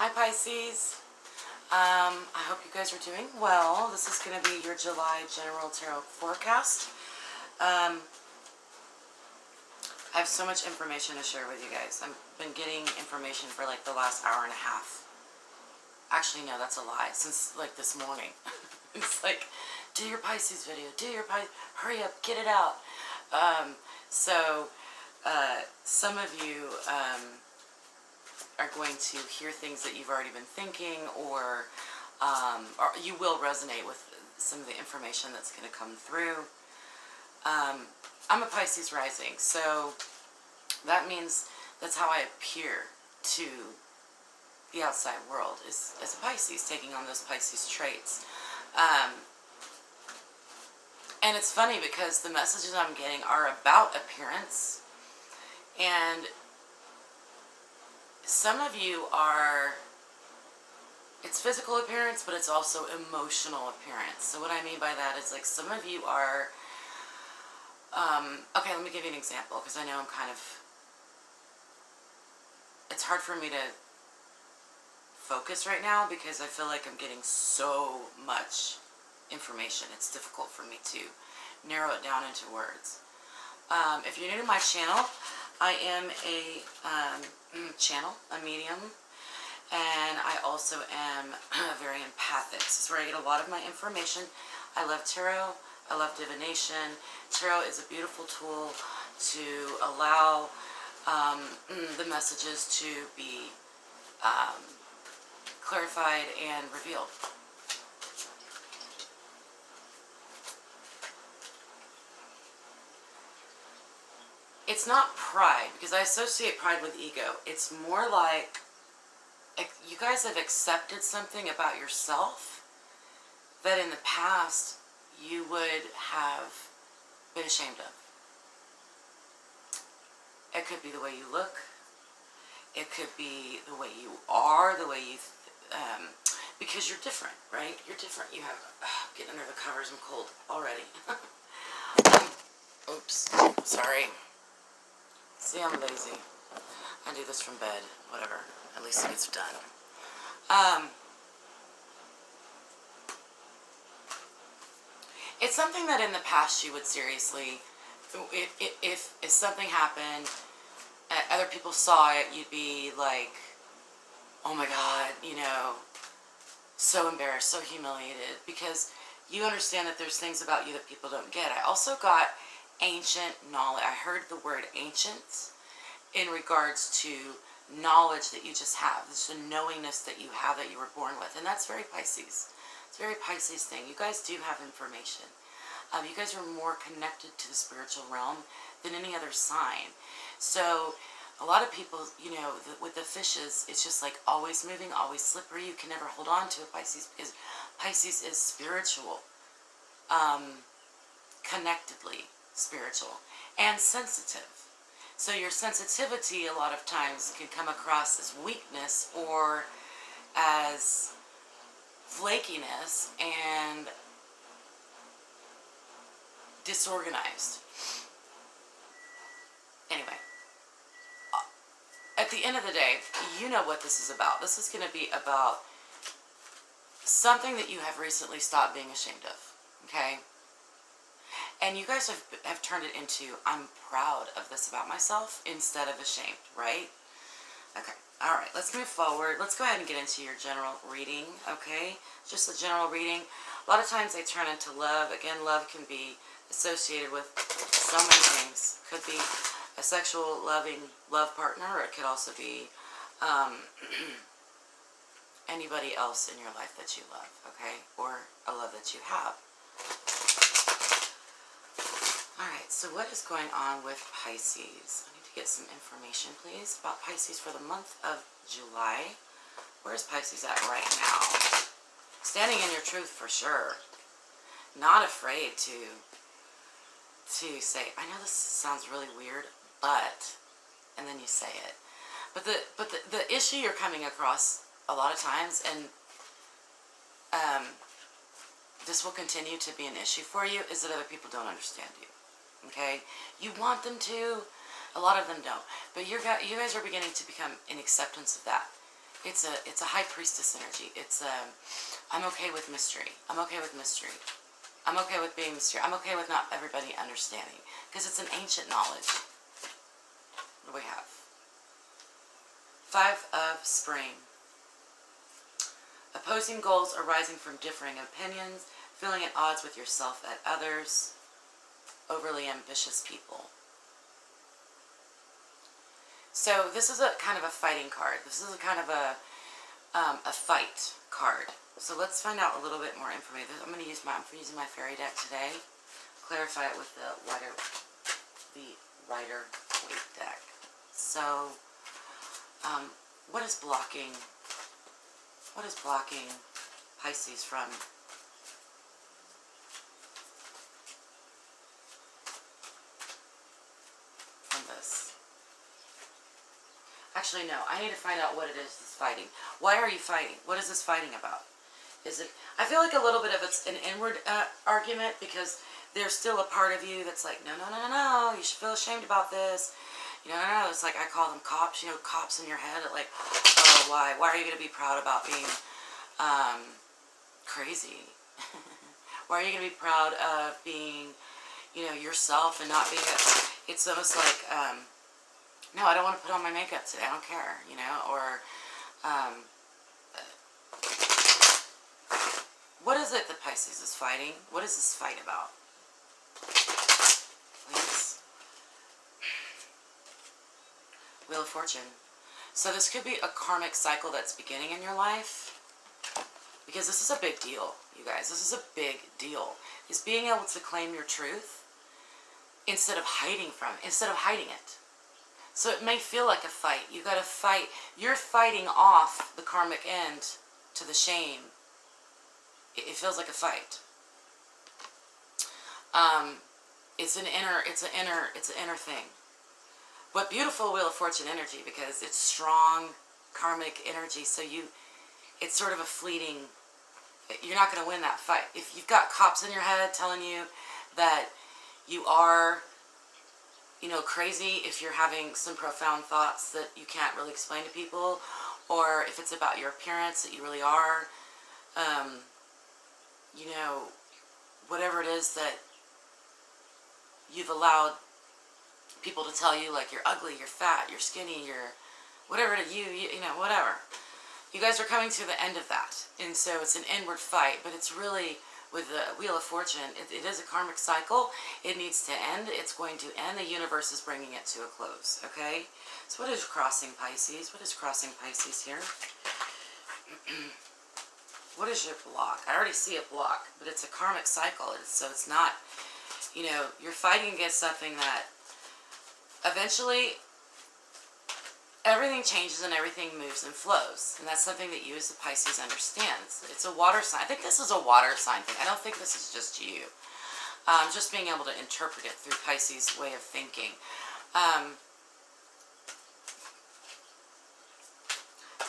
Hi Pisces. I hope you guys are doing well. This is going to be your July general tarot forecast. I have so much information to share with you guys. I've been getting information for like the last hour and a half. Actually, no, that's a lie. Since like this morning. It's like, do your Pisces video. Do your Pisces. Hurry up, get it out. Some of you are going to hear things that you've already been thinking, or you will resonate with some of the information that's going to come through. I'm a Pisces rising, so that means that's how I appear to the outside world, is as a Pisces, taking on those Pisces traits. And it's funny because the messages I'm getting are about appearance, and some of you are, it's physical appearance, but it's also emotional appearance. So what I mean by that is, like, some of you are, okay, let me give you an example, because I know I'm kind of, it's hard for me to focus right now because I feel like I'm getting so much information. It's difficult for me to narrow it down into words. If you're new to my channel, I am a a medium, and I also am very empathic. This is where I get a lot of my information. I love tarot. I love divination. Tarot is a beautiful tool to allow the messages to be clarified and revealed. It's not pride, because I associate pride with ego. It's more like you guys have accepted something about yourself that in the past you would have been ashamed of. It could be the way you look. It could be the way you are, the way you, because you're different, right? You're different. You have, get under the covers, I'm cold already. Oops, sorry. See, I'm lazy. I do this from bed, whatever. At least it gets done. It's something that in the past you would seriously, if something happened, other people saw it, you'd be like, oh my God, so embarrassed, so humiliated, because you understand that there's things about you that people don't get. I also got ancient knowledge. I heard the word ancient in regards to knowledge that you just have. It's a knowingness that you have that you were born with. And that's very Pisces. It's a very Pisces thing. You guys do have information. You guys are more connected to the spiritual realm than any other sign. So a lot of people, with the fishes, it's just like always moving, always slippery. You can never hold on to a Pisces, because Pisces is spiritual, connectedly spiritual, and sensitive. So your sensitivity a lot of times can come across as weakness or as flakiness and disorganized. Anyway, at the end of the day, you know what this is about. This is going to be about something that you have recently stopped being ashamed of, okay? And you guys have turned it into, I'm proud of this about myself, instead of ashamed, right? Okay, all right, let's move forward. Let's go ahead and get into your general reading, okay? Just a general reading. A lot of times they turn into love. Again, love can be associated with so many things. Could be a sexual, loving love partner, or it could also be anybody else in your life that you love, okay? Or a love that you have. Alright, so what is going on with Pisces? I need to get some information, please, about Pisces for the month of July. Where's Pisces at right now? Standing in your truth for sure. Not afraid to say, I know this sounds really weird, but, and then you say it. But the issue you're coming across a lot of times, and this will continue to be an issue for you, is that other people don't understand you. Okay? You want them to. A lot of them don't. But you guys are beginning to become in acceptance of that. It's a high priestess energy. It's I'm okay with mystery. I'm okay with mystery. I'm okay with being mystery. I'm okay with not everybody understanding, because it's an ancient knowledge. What do we have? Five of Spring. Opposing goals arising from differing opinions, feeling at odds with yourself and others, overly ambitious people. So this is a kind of a fighting card. This is a kind of a fight card. So let's find out a little bit more information. I'm using my fairy deck today. Clarify it with the Rider Waite deck. So, what is blocking Pisces from this? Actually, no. I need to find out what it is that's fighting. Why are you fighting? What is this fighting about? Is it? I feel like a little bit of it's an inward argument, because there's still a part of you that's like, no, no, no, no, no. You should feel ashamed about this. You know, no. It's like I call them cops. You know, cops in your head. Like, oh, why? Why are you going to be proud about being crazy? Why are you going to be proud of being, you know, yourself and not being it's almost like, no, I don't want to put on my makeup today. I don't care, you know, or, what is it that Pisces is fighting? What is this fight about? Please. Wheel of Fortune. So this could be a karmic cycle that's beginning in your life, because this is a big deal, you guys. This is a big deal. Is being able to claim your truth instead of hiding it. So it may feel like a fight. You got to fight. You're fighting off the karmic end to the shame. It feels like a fight. It's an inner thing. But beautiful Wheel of Fortune energy, because it's strong karmic energy. So it's sort of a fleeting. You're not going to win that fight. If you've got cops in your head telling you that you are, you know, crazy, if you're having some profound thoughts that you can't really explain to people, or if it's about your appearance that you really are, you know, whatever it is that you've allowed people to tell you, like you're ugly, you're fat, you're skinny, you're whatever it is, you know, whatever. You guys are coming to the end of that. And so it's an inward fight, but it's really, with the Wheel of Fortune, it is a karmic cycle. It needs to end. It's going to end. The universe is bringing it to a close, okay? So what is crossing Pisces? What is crossing Pisces here? What is your block? I already see a block, but it's a karmic cycle. So it's not, you know, you're fighting against something that eventually everything changes and everything moves and flows. And that's something that you as the Pisces understands. It's a water sign. I think this is a water sign thing. I don't think this is just you. Just being able to interpret it through Pisces' way of thinking.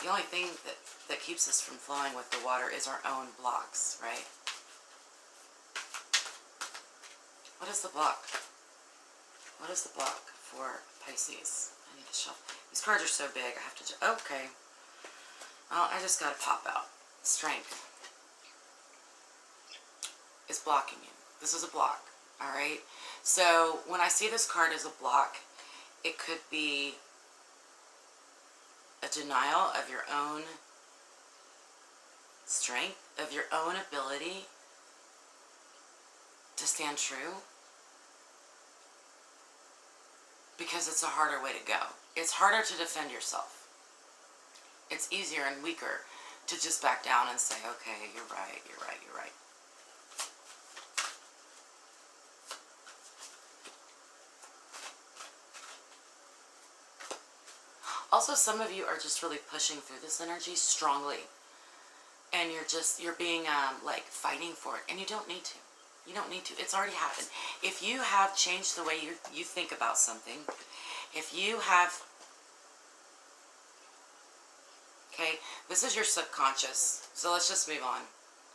The only thing that keeps us from flowing with the water is our own blocks, right? What is the block? What is the block for Pisces? I need to shuffle. These cards are so big, I have to... Okay. Oh, I just got to pop out. Strength is blocking you. This is a block, all right? So when I see this card as a block, it could be a denial of your own strength, of your own ability to stand true, because it's a harder way to go. It's harder to defend yourself. It's easier and weaker to just back down and say, okay, you're right, you're right, you're right. Also, some of you are just really pushing through this energy strongly. And you're being, like, fighting for it. And you don't need to. You don't need to. It's already happened. If you have changed the way you think about something, if you have... Okay, this is your subconscious. So let's just move on,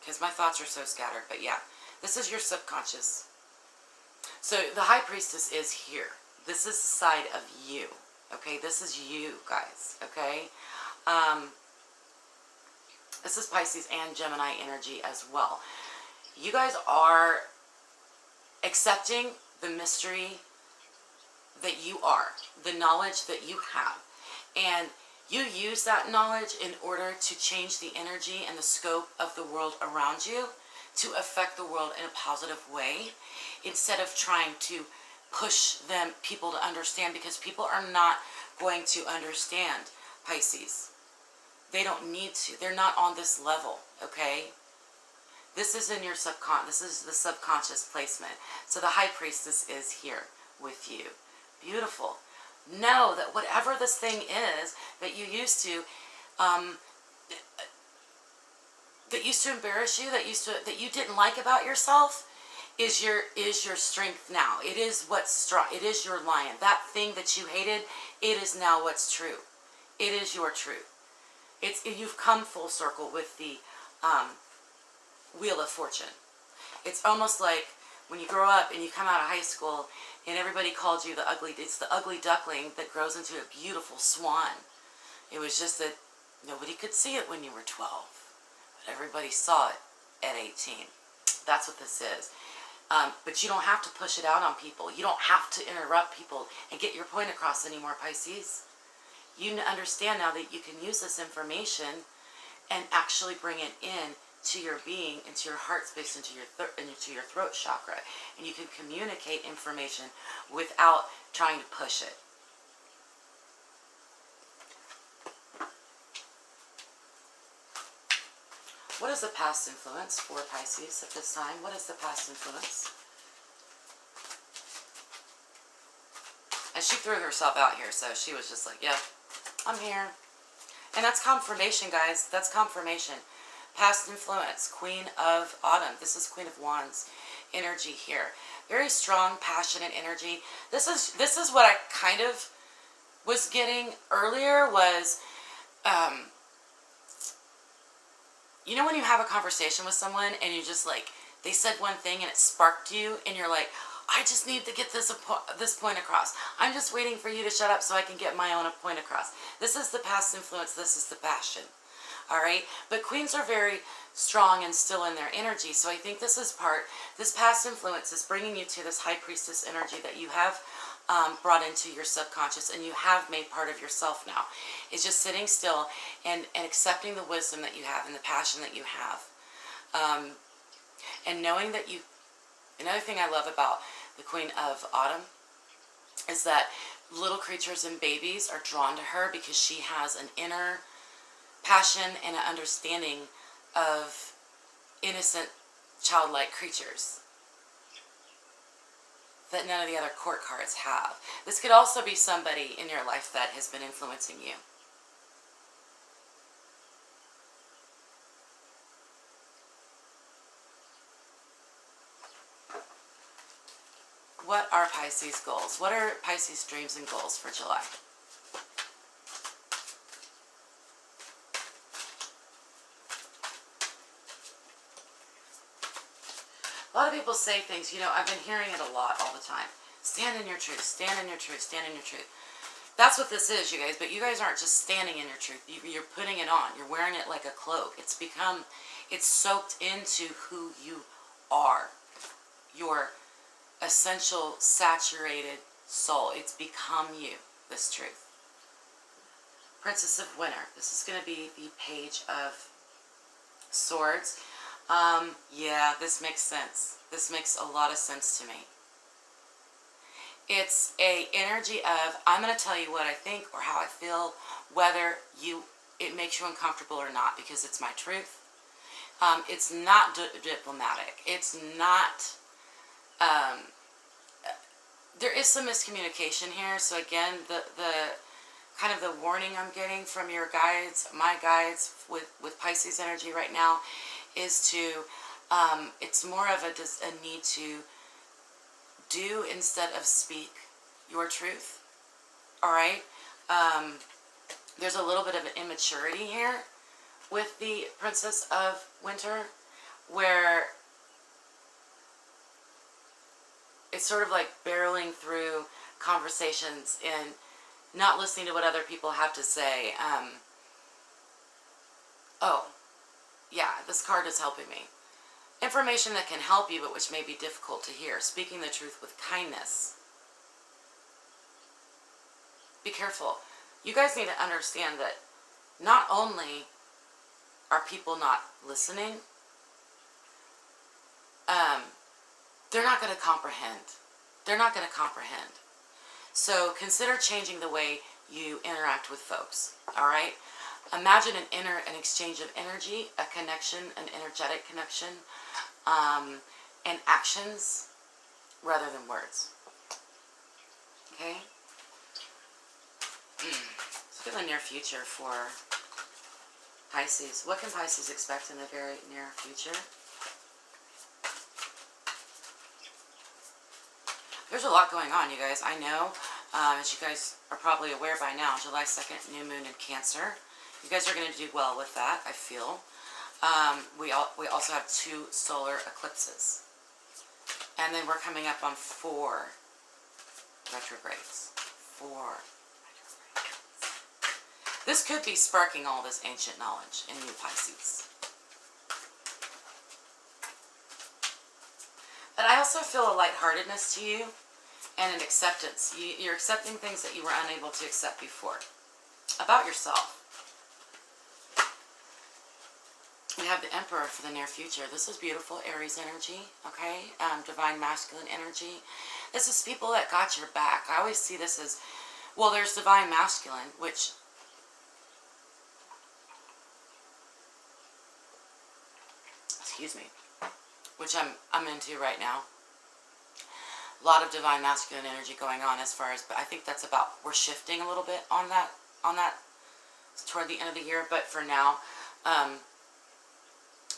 because my thoughts are so scattered. But yeah, this is your subconscious. So the High Priestess is here. This is the side of you. Okay, this is you guys. Okay, This is Pisces and Gemini energy as well. You guys are accepting the mystery that you are, the knowledge that you have. And you use that knowledge in order to change the energy and the scope of the world around you to affect the world in a positive way, instead of trying to push people to understand, because people are not going to understand Pisces. They don't need to. They're not on this level, okay? This is in your subconscious. This is the subconscious placement. So the High Priestess is here with you. Beautiful. Know that whatever this thing is that you used to, that used to embarrass you, that you didn't like about yourself, is your strength now. It is what's strong. It is your lion. That thing that you hated, it is now what's true. It is your truth. You've come full circle with the Wheel of Fortune. It's almost like when you grow up and you come out of high school and everybody called you it's the ugly duckling that grows into a beautiful swan. It was just that nobody could see it when you were 12, but everybody saw it at 18. That's what this is. But you don't have to push it out on people. You don't have to interrupt people and get your point across anymore, Pisces. You understand now that you can use this information and actually bring it in to your being, into your heart space, into your throat chakra. And you can communicate information without trying to push it. What is the past influence for Pisces at this time? What is the past influence? And she threw herself out here, so she was just like, yep, I'm here. And that's confirmation, guys. That's confirmation. Past influence, Queen of Autumn. This is Queen of Wands energy here. Very strong, passionate energy. This is what I kind of was getting earlier was, you know when you have a conversation with someone and you just like, they said one thing and it sparked you and you're like, I just need to get this point across. I'm just waiting for you to shut up so I can get my own point across. This is the past influence. This is the passion. All right. But queens are very strong and still in their energy. So I think this past influence is bringing you to this High Priestess energy that you have brought into your subconscious and you have made part of yourself now. It's just sitting still and accepting the wisdom that you have and the passion that you have. And knowing that another thing I love about the Queen of Autumn is that little creatures and babies are drawn to her because she has an inner passion and an understanding of innocent, childlike creatures that none of the other court cards have. This could also be somebody in your life that has been influencing you. What are Pisces goals? What are Pisces dreams and goals for July? A lot of people say things, I've been hearing it a lot all the time. Stand in your truth, stand in your truth, stand in your truth. That's what this is, you guys, but you guys aren't just standing in your truth. You're putting it on. You're wearing it like a cloak. It's soaked into who you are. Your essential, saturated soul. It's become you, this truth. Princess of Winter. This is going to be the Page of Swords. Yeah, this makes sense. This makes a lot of sense to me. It's a energy of, I'm going to tell you what I think or how I feel, whether it makes you uncomfortable or not, because it's my truth. It's not diplomatic. It's not, there is some miscommunication here. So again, the kind of the warning I'm getting from your guides, my guides with Pisces energy right now, is to, it's more of a need to do instead of speak your truth. All right. There's a little bit of an immaturity here with the Princess of Winter, where it's sort of like barreling through conversations and not listening to what other people have to say. Oh, Yeah, this card is helping me. Information that can help you, but which may be difficult to hear. Speaking the truth with kindness. Be careful. You guys need to understand that not only are people not listening, they're not going to comprehend. They're not going to comprehend. So consider changing the way you interact with folks. All right? Imagine an exchange of energy, a connection, an energetic connection, and actions rather than words. Okay? Let's look at the near future for Pisces. What can Pisces expect in the very near future? There's a lot going on, you guys. I know, as you guys are probably aware by now, July 2nd, new moon in Cancer. You guys are going to do well with that, I feel. We also have 2 solar eclipses. And then we're coming up on 4 retrogrades. 4 retrogrades. This could be sparking all this ancient knowledge in you, Pisces. But I also feel a lightheartedness to you and an acceptance. You're accepting things that you were unable to accept before about yourself. We have the Emperor for the near future. This is beautiful Aries energy, okay? Divine masculine energy. This is people that got your back. I always see this as, well, there's divine masculine, which excuse me, which I'm into right now. A lot of divine masculine energy going on as far as, but I think that's about, we're shifting a little bit on that toward the end of the year. But for now,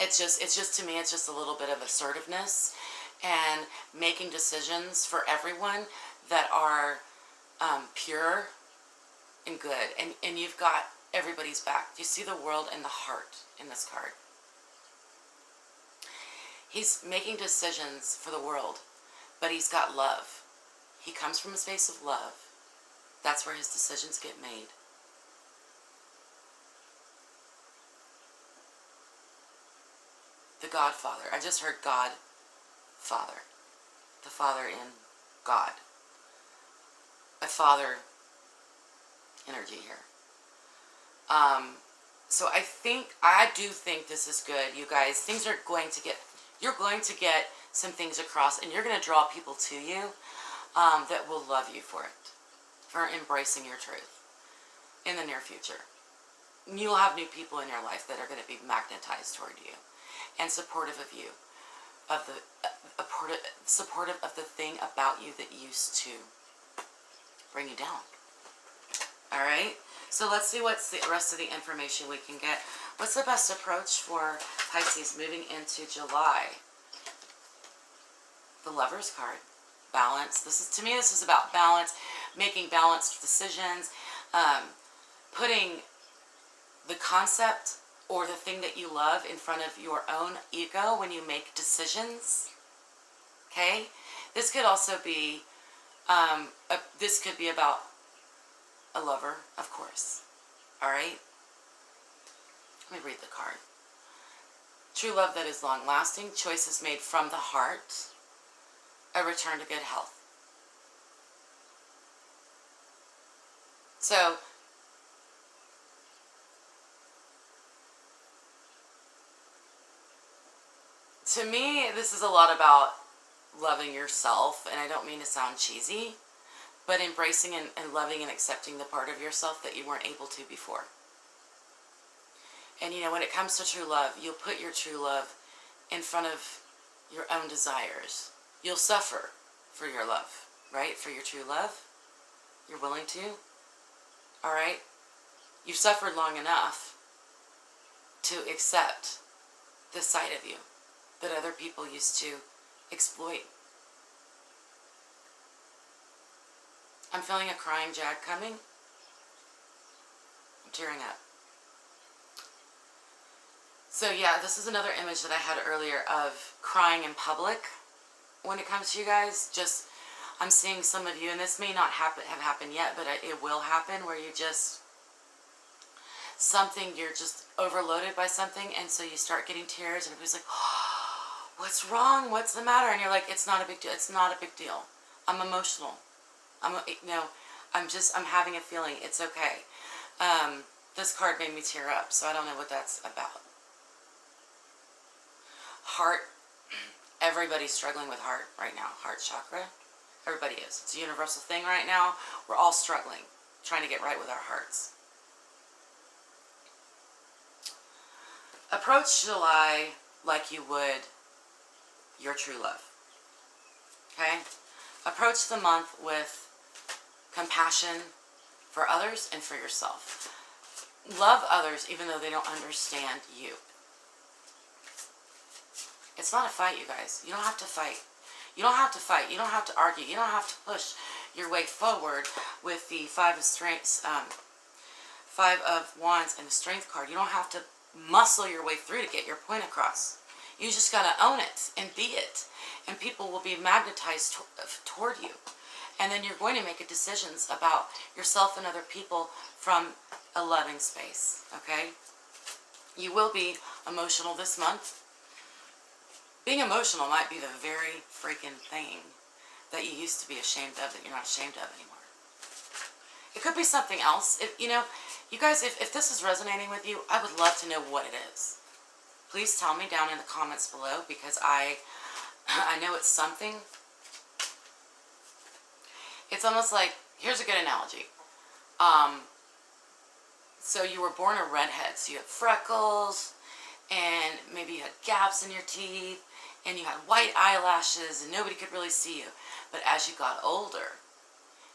it's just to me, it's just a little bit of assertiveness and making decisions for everyone that are pure and good. And you've got everybody's back. You see the world and the heart in this card. He's making decisions for the world, but he's got love. He comes from a space of love. That's where his decisions get made. The Godfather. I just heard God, Father. The Father in God. A Father energy here. So I do think this is good, you guys. Things are going to get, you're going to get some things across, and you're going to draw people to you that will love you for it, for embracing your truth in the near future. You'll have new people in your life that are going to be magnetized toward you and supportive of you, supportive of the thing about you that used to bring you down. All right? So let's see what's the rest of the information we can get. What's the best approach for Pisces moving into July? The Lover's card. Balance. To me, this is about balance, making balanced decisions, putting the concept or the thing that you love in front of your own ego when you make decisions. Okay? This could also be, this could be about a lover, of course. All right? Let me read the card. True love that is long-lasting. Choices made from the heart. A return to good health. So, to me, this is a lot about loving yourself, and I don't mean to sound cheesy, but embracing and loving and accepting the part of yourself that you weren't able to before. And you know, when it comes to true love, you'll put your true love in front of your own desires. You'll suffer for your love, right? For your true love. You're willing to. All right? You've suffered long enough to accept the side of you that other people used to exploit. I'm feeling a crying jag coming. I'm tearing up. So yeah, this is another image that I had earlier of crying in public when it comes to you guys. Just, I'm seeing some of you, and this may not have happened yet, but it will happen, where you just, something, you're just overloaded by something, and so you start getting tears, and everybody's like, oh, what's wrong? What's the matter? And you're like, it's not a big deal. It's not a big deal. I'm emotional. I'm having a feeling. It's okay. This card made me tear up, so I don't know what that's about. Heart. Everybody's struggling with heart right now. Heart chakra. Everybody is. It's a universal thing right now. We're all struggling, trying to get right with our hearts. Approach July like you would your true love. Okay? Approach the month with compassion for others and for yourself. Love others even though they don't understand you. It's not a fight, you guys. You don't have to fight. You don't have to fight. You don't have to argue. You don't have to push your way forward with the Five of Strengths, Five of Wands, and the Strength card. You don't have to muscle your way through to get your point across. You just got to own it and be it. And people will be magnetized toward you. And then you're going to make decisions about yourself and other people from a loving space. Okay? You will be emotional this month. Being emotional might be the very freaking thing that you used to be ashamed of that you're not ashamed of anymore. It could be something else. If, you know, you guys, if this is resonating with you, I would love to know what it is. Please tell me down in the comments below, because I know it's something. It's almost like, here's a good analogy. So you were born a redhead, so you had freckles, and maybe you had gaps in your teeth, and you had white eyelashes, and nobody could really see you. But as you got older,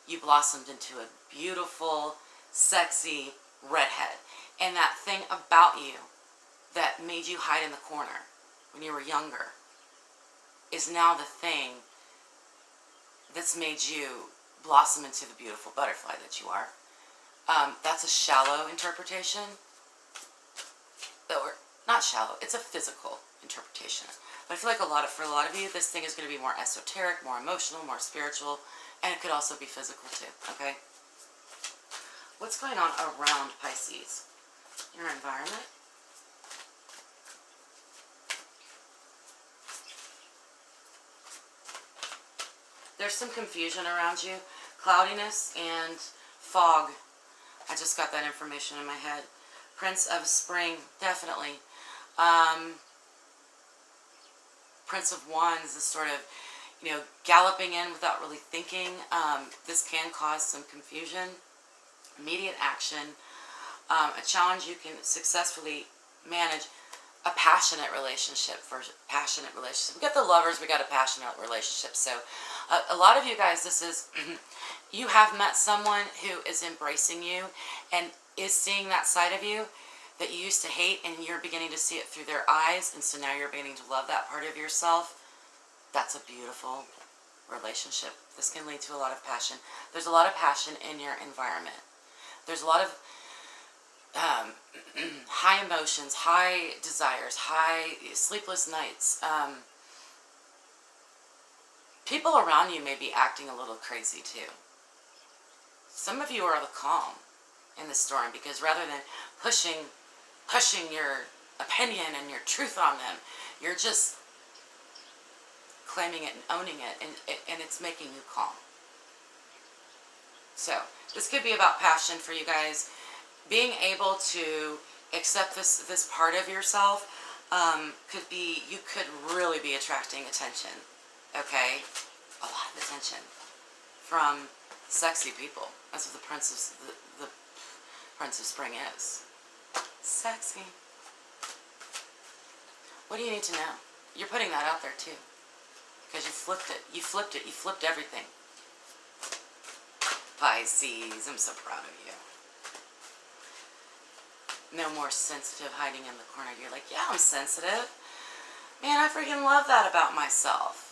you blossomed into a beautiful, sexy redhead. And that thing about you that made you hide in the corner when you were younger is now the thing that's made you blossom into the beautiful butterfly that you are. That's a shallow interpretation. Or not shallow, it's a physical interpretation. But I feel like for a lot of you, this thing is going to be more esoteric, more emotional, more spiritual, and it could also be physical too, okay? What's going on around Pisces? Your environment. There's some confusion around you, cloudiness and fog. I just got that information in my head. Prince of Spring, definitely. Prince of Wands is sort of, you know, galloping in without really thinking. This can cause some confusion. Immediate action. A challenge you can successfully manage. A passionate relationship. We got the lovers, we got a passionate relationship. So a lot of you guys, this is, you have met someone who is embracing you and is seeing that side of you that you used to hate, and you're beginning to see it through their eyes, and so now you're beginning to love that part of yourself. That's a beautiful relationship. This can lead to a lot of passion. There's a lot of passion in your environment. There's a lot of high emotions, high desires, high sleepless nights. People around you may be acting a little crazy too. Some of you are the calm in the storm, because rather than pushing your opinion and your truth on them, you're just claiming it and owning it, and it's making you calm. So this could be about passion for you guys. Being able to accept this part of yourself could be, you could really be attracting attention. Okay? A lot of attention from sexy people. That's what the Prince of Spring is. Sexy. What do you need to know? You're putting that out there too. Because you flipped it. You flipped it. You flipped everything. Pisces, I'm so proud of you. No more sensitive hiding in the corner. You're like, yeah, I'm sensitive. Man, I freaking love that about myself.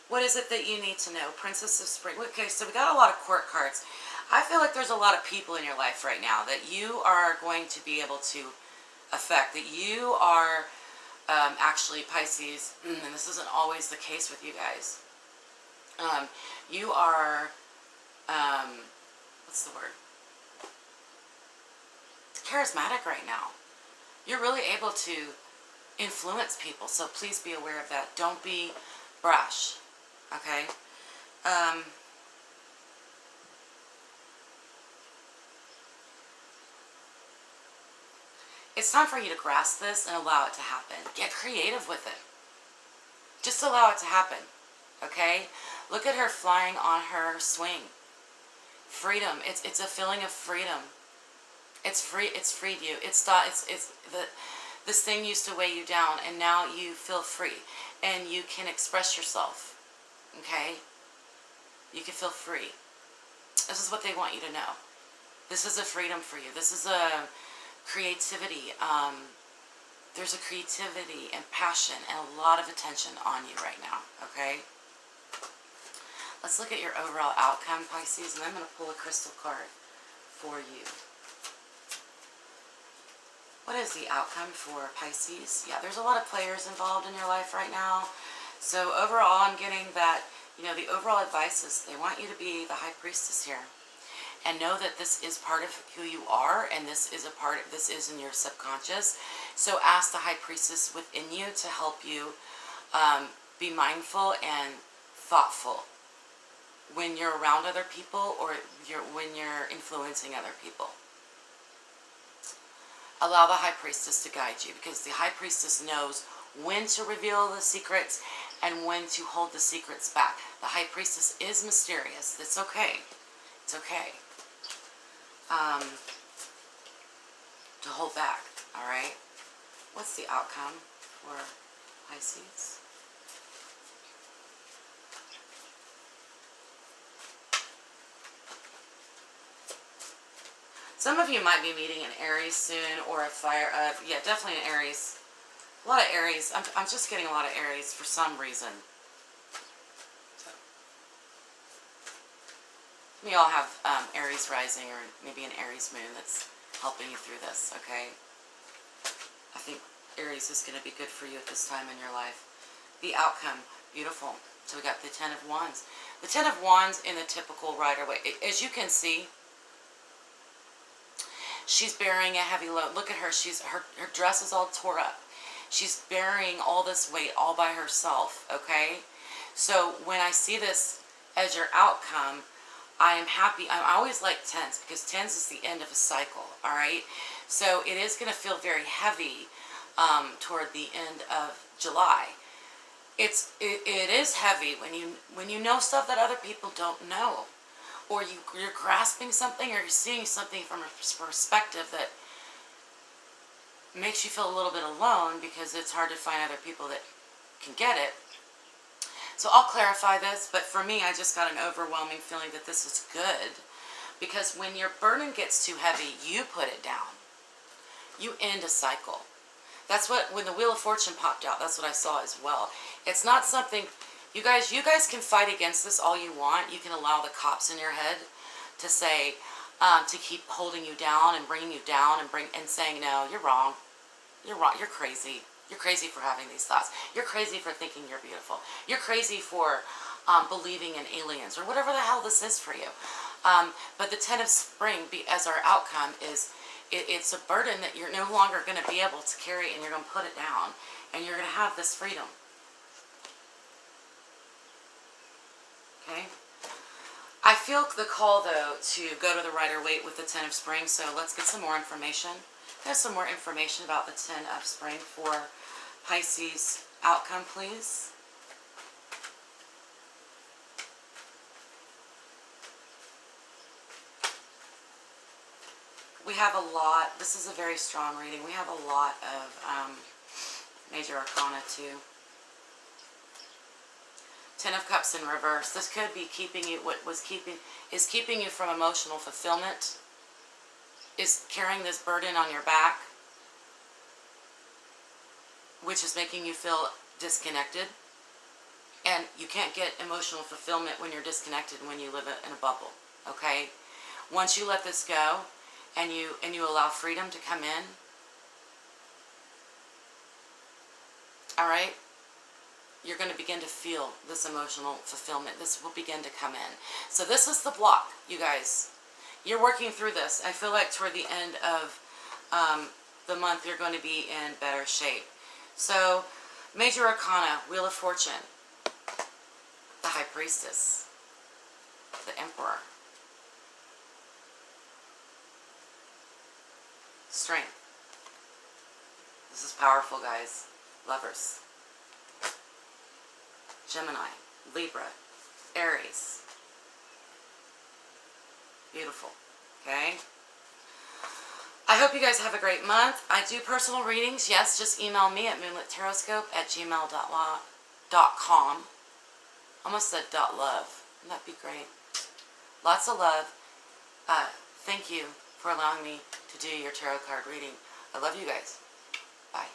What is it that you need to know? Princess of Spring. Okay, so we got a lot of court cards. I feel like there's a lot of people in your life right now that you are going to be able to affect. That you are actually, Pisces, and this isn't always the case with you guys. You are, what's the word? charismatic right now. You're really able to influence people, so please be aware of that. Don't be brash, okay? It's time for you to grasp this and allow it to happen. Get creative with it. Just allow it to happen, okay? Look at her flying on her swing. Freedom. It's a feeling of freedom. It's free. It's freed you. This thing used to weigh you down, and now you feel free, and you can express yourself. Okay? You can feel free. This is what they want you to know. This is a freedom for you. This is a creativity. There's a creativity and passion and a lot of attention on you right now. Okay? Let's look at your overall outcome, Pisces, and I'm going to pull a crystal card for you. What is the outcome for Pisces? Yeah, there's a lot of players involved in your life right now. So overall, I'm getting that, the overall advice is they want you to be the high priestess here. And know that this is part of who you are, and this is in your subconscious. So ask the high priestess within you to help you be mindful and thoughtful when you're around other people or when you're influencing other people. Allow the high priestess to guide you, because the high priestess knows when to reveal the secrets and when to hold the secrets back. The high priestess is mysterious. It's okay. It's okay to hold back. All right. What's the outcome for Pisces? Some of you might be meeting an Aries soon, or a fire. Yeah, definitely an Aries. A lot of Aries. I'm just getting a lot of Aries for some reason. So, we all have Aries rising, or maybe an Aries moon that's helping you through this. Okay. I think Aries is going to be good for you at this time in your life. The outcome, beautiful. So we got the Ten of Wands. The Ten of Wands in the typical Rider-Waite. As you can see, she's bearing a heavy load. Look at her. Her dress is all tore up. She's bearing all this weight all by herself, okay? So when I see this as your outcome, I am happy. I always like tens, because tens is the end of a cycle, all right? So it is going to feel very heavy toward the end of July. It is heavy when you know stuff that other people don't know, or you're grasping something, or you're seeing something from a perspective that makes you feel a little bit alone, because it's hard to find other people that can get it. So I'll clarify this, but for me, I just got an overwhelming feeling that this is good, because when your burden gets too heavy, you put it down. You end a cycle. That's what, when the Wheel of Fortune popped out, that's what I saw as well. It's not something, you guys can fight against this all you want. You can allow the cops in your head to say, to keep holding you down and bringing you down and saying, no, you're wrong. You're wrong. You're crazy. You're crazy for having these thoughts. You're crazy for thinking you're beautiful. You're crazy for believing in aliens, or whatever the hell this is for you. But the Ten of Spring, as our outcome, is it's a burden that you're no longer going to be able to carry, and you're going to put it down, and you're going to have this freedom. Okay? I feel the call, though, to go to the Rider-Waite with the Ten of Spring, so let's get some more information. There's some more information about the Ten of Spring for Pisces outcome, please. We have a lot. This is a very strong reading. We have a lot of major arcana, too. Ten of Cups in reverse. This could be keeping you, is keeping you from emotional fulfillment, is carrying this burden on your back, which is making you feel disconnected. And you can't get emotional fulfillment when you're disconnected, when you live in a bubble, okay? Once you let this go, and you allow freedom to come in, all right, you're going to begin to feel this emotional fulfillment. This will begin to come in. So this is the block, you guys. You're working through this. I feel like toward the end of the month you're going to be in better shape. So, Major Arcana, Wheel of Fortune, the High Priestess, the Emperor, Strength. This is powerful, guys. Lovers, Gemini, Libra, Aries. Beautiful. Okay? I hope you guys have a great month. I do personal readings. Yes, just email me at moonlittaroscope@gmail.com. Almost said .love. Wouldn't that be great? Lots of love. Thank you for allowing me to do your tarot card reading. I love you guys. Bye.